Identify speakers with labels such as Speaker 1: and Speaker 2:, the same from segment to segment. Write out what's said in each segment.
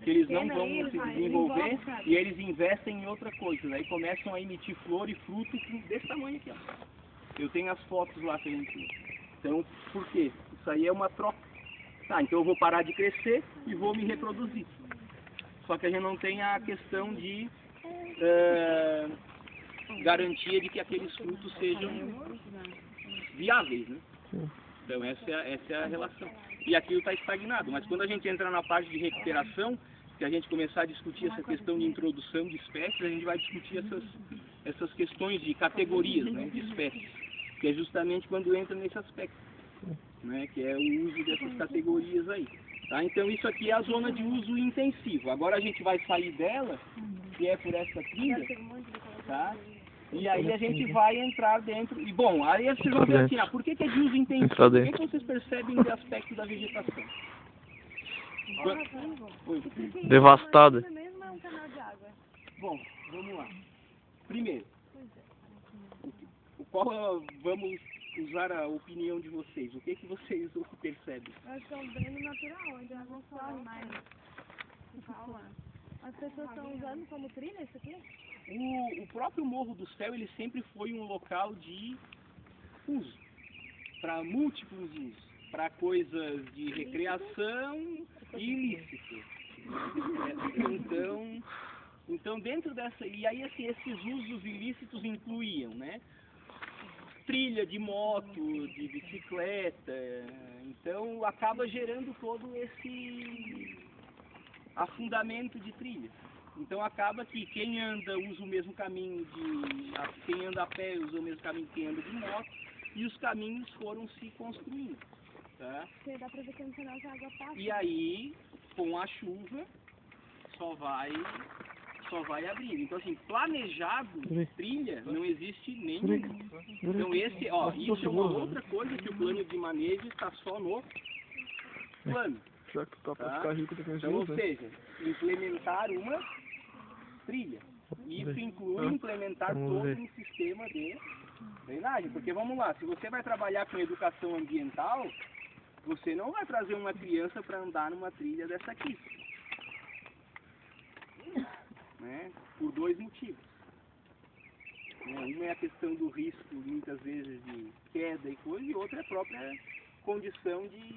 Speaker 1: que eles não vão se desenvolver e eles investem em outra coisa. Daí começam a emitir flor e fruto desse tamanho aqui, ó. Eu tenho as fotos lá que a gente... Então, por quê? Isso aí é uma troca. Tá, então eu vou parar de crescer e vou me reproduzir. Só que a gente não tem a questão de garantia de que aqueles frutos sejam viáveis, né? Então essa é a relação. E aquilo está estagnado. Mas quando a gente entra na parte de recuperação, se a gente começar a discutir essa questão de introdução de espécies, a gente vai discutir essas questões de categorias, né, de espécies, que é justamente quando entra nesse aspecto, né, que é o uso dessas categorias aí. Tá? Então isso aqui é a zona de uso intensivo. Agora a gente vai sair dela, que é por essa trilha, tá? E aí a gente vai entrar dentro. E bom, aí vocês vão ver assim, por que é de uso intensivo? Por que vocês percebem esse aspecto da vegetação?
Speaker 2: Devastada.
Speaker 1: Bom, vamos lá. Primeiro, vamos usar a opinião de vocês. O que vocês percebem?
Speaker 3: Eu acho que é um dreno natural, onde a água corre mais. Calma. As pessoas estão usando como trilha isso aqui?
Speaker 1: O próprio Morro do Céu, ele sempre foi um local de uso, para múltiplos usos, para coisas de recreação e ilícito. Então dentro dessa, e aí assim, esses usos ilícitos incluíam, né, trilha de moto, de bicicleta, então acaba gerando todo esse afundamento de trilhas. Então acaba que quem anda usa o mesmo caminho quem anda a pé usa o mesmo caminho que quem anda de moto, e os caminhos foram se construindo, tá?
Speaker 3: Porque dá pra ver que no final a água passa.
Speaker 1: E aí, com a chuva, só vai abrir. Então assim, planejado trilha não existe nenhum. Então isso é uma outra coisa que o plano de manejo está só no plano. Tá? Então, ou seja, implementar uma trilha. Isso inclui implementar todo um sistema de drenagem. Porque vamos lá, se você vai trabalhar com educação ambiental, você não vai trazer uma criança para andar numa trilha dessa aqui. Né? Por dois motivos. Uma é a questão do risco, muitas vezes, de queda e coisa, e outra é a própria condição de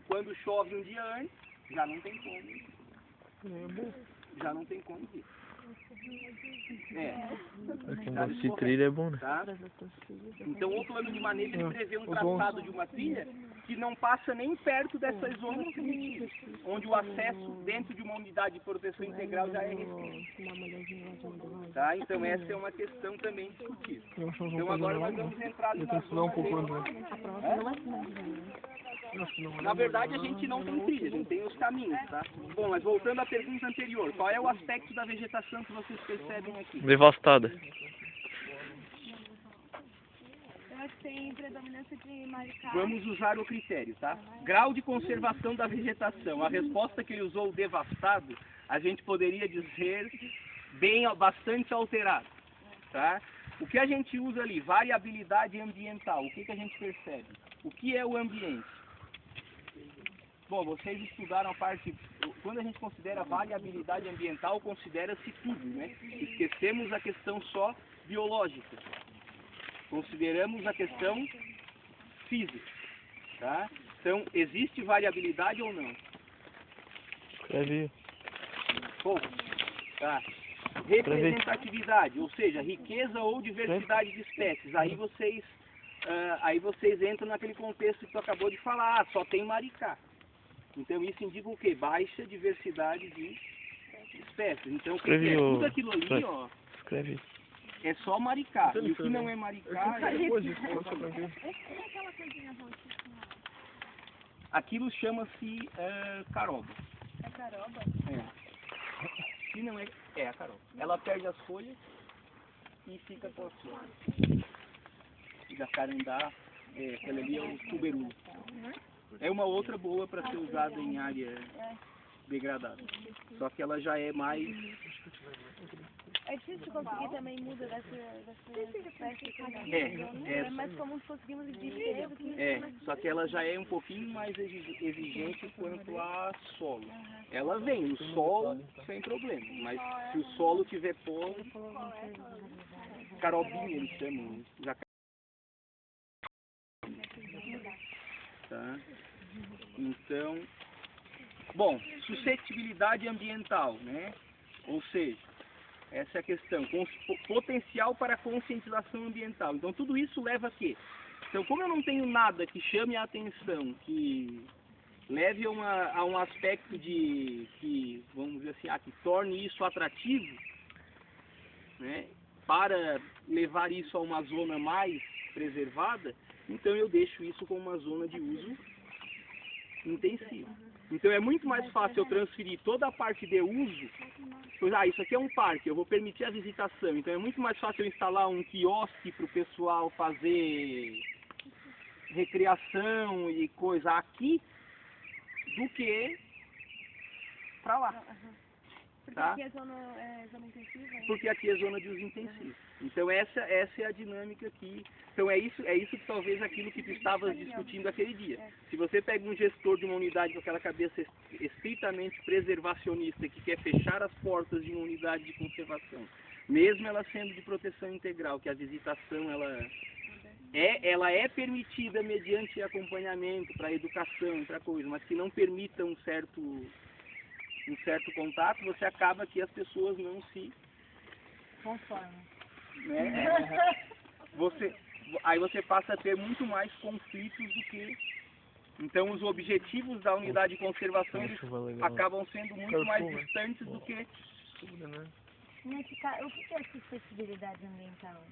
Speaker 1: quando chove um dia antes, já não tem como. Já não tem como ir.
Speaker 2: Se trilha é bom, né?
Speaker 1: Tá? Então o plano de manejo ele prevê um traçado de uma trilha que não passa nem perto dessas zonas primitivas, onde o acesso dentro de uma unidade de proteção integral já é restrito. Tá? Então essa é uma questão também discutível. Então agora nós vamos entrar ali na zona Na verdade a gente não tem trilha, a gente tem os caminhos, tá? Bom, mas voltando à pergunta anterior, qual é o aspecto da vegetação que vocês percebem aqui?
Speaker 2: Devastada.
Speaker 3: Eu acho que tem predominância de maricá.
Speaker 1: Vamos usar o critério, tá? Grau de conservação da vegetação. A resposta que ele usou, devastado, a gente poderia dizer bastante alterado, tá? O que a gente usa ali? Variabilidade ambiental. O que a gente percebe? O que é o ambiente? Bom, vocês estudaram a parte... Quando a gente considera variabilidade ambiental, considera-se tudo, né? Esquecemos a questão só biológica. Consideramos a questão física, tá? Então, existe variabilidade ou não?
Speaker 2: Escreve.
Speaker 1: Bom, tá. Representatividade, ou seja, riqueza ou diversidade de espécies. Aí vocês entram naquele contexto que tu acabou de falar, só tem maricá. Então isso indica o quê? Baixa diversidade de espécies. Então tudo aquilo ali, ó, é só maricá. E o que não é maricá aquilo chama-se caroba.
Speaker 3: É caroba?
Speaker 1: É. Se não é a caroba. Ela perde as folhas e fica com as flores. E da carandá, aquela ali é o tuberulo. É uma outra boa para ser usada em área degradada. Só que ela já é mais...
Speaker 3: É difícil conseguir também muda dessa espécie. Mas como conseguimos dizer do que...
Speaker 1: só que ela já é um pouquinho mais exigente quanto a solo. ela vem no solo sem problema, mas se o solo tiver pó, carobinha eles chamam, né? Tá? Então, bom, suscetibilidade ambiental, né? Ou seja, essa é a questão, potencial para conscientização ambiental. Então tudo isso leva a quê? Então, como eu não tenho nada que chame a atenção, que leve a um aspecto que, vamos dizer assim, que torne isso atrativo, né, para levar isso a uma zona mais preservada, então eu deixo isso como uma zona de uso intensivo. Então é muito mais fácil eu transferir toda a parte de uso, pois, isso aqui é um parque, eu vou permitir a visitação, então é muito mais fácil eu instalar um quiosque para o pessoal fazer recreação e coisa aqui, do que para lá.
Speaker 3: Porque
Speaker 1: Tá?
Speaker 3: aqui é zona intensiva?
Speaker 1: Porque aqui é zona de uso intensivo. Então essa é a dinâmica aqui. Então é isso que talvez aquilo que tu estavas discutindo aquele dia. Se você pega um gestor de uma unidade com aquela cabeça estritamente preservacionista que quer fechar as portas de uma unidade de conservação, mesmo ela sendo de proteção integral, que a visitação ela é permitida mediante acompanhamento para educação, para coisa, mas que não permita um certo contato, você acaba que as pessoas não se
Speaker 3: Conforme.
Speaker 1: né? Aí você passa a ter muito mais conflitos do que... Então os objetivos da unidade de conservação eles acabam sendo muito mais distantes do que...
Speaker 3: Nesse caso, o que é suscetibilidade ambiental?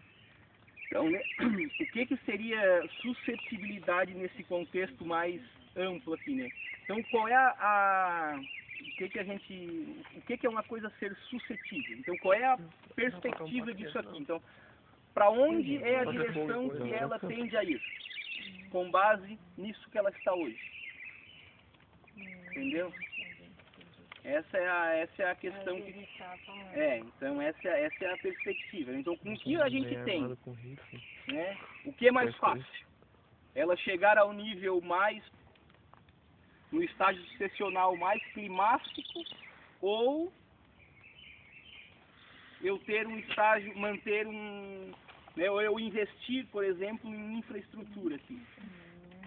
Speaker 1: Então, né, o que seria suscetibilidade nesse contexto mais amplo aqui, né? Então, qual é o que é uma coisa ser suscetível? Então, qual é a perspectiva disso aqui? Então, para onde é a direção que ela tende a ir? Com base nisso que ela está hoje. Entendeu? Essa é a questão que... então essa é a perspectiva. Então, com o que a gente tem, né? O que é mais fácil? Ela chegar ao nível mais, no estágio sucessional mais climático, ou eu ter um estágio, manter né, ou eu investir, por exemplo, em infraestrutura aqui.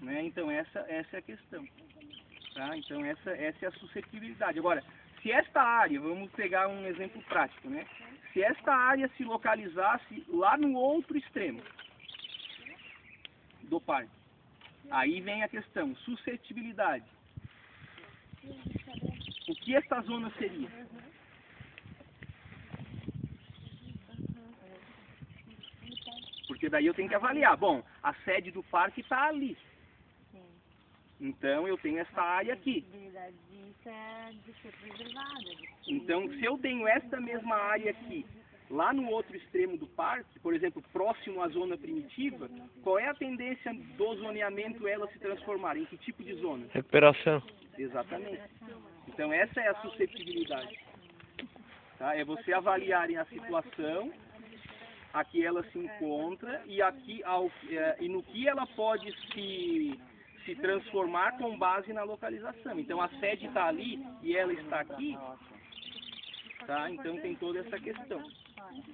Speaker 1: Né? Então essa é a questão. Tá? Então essa é a suscetibilidade. Agora, se esta área, vamos pegar um exemplo prático, né? Se esta área se localizasse lá no outro extremo do parque, aí vem a questão, suscetibilidade. O que esta zona seria? Porque daí eu tenho que avaliar. Bom, a sede do parque está ali. Então eu tenho essa área aqui. Então se eu tenho esta mesma área aqui, lá no outro extremo do parque, por exemplo, próximo à zona primitiva, qual é a tendência do zoneamento ela se transformar? Em que tipo de zona?
Speaker 2: Recuperação.
Speaker 1: Exatamente. Então essa é a suscetibilidade. Tá? É você avaliar a situação, aqui ela se encontra e aqui e no que ela pode se transformar com base na localização. Então a sede está ali e ela está aqui, tá? Então tem toda essa questão,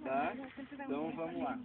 Speaker 1: tá? Então vamos lá.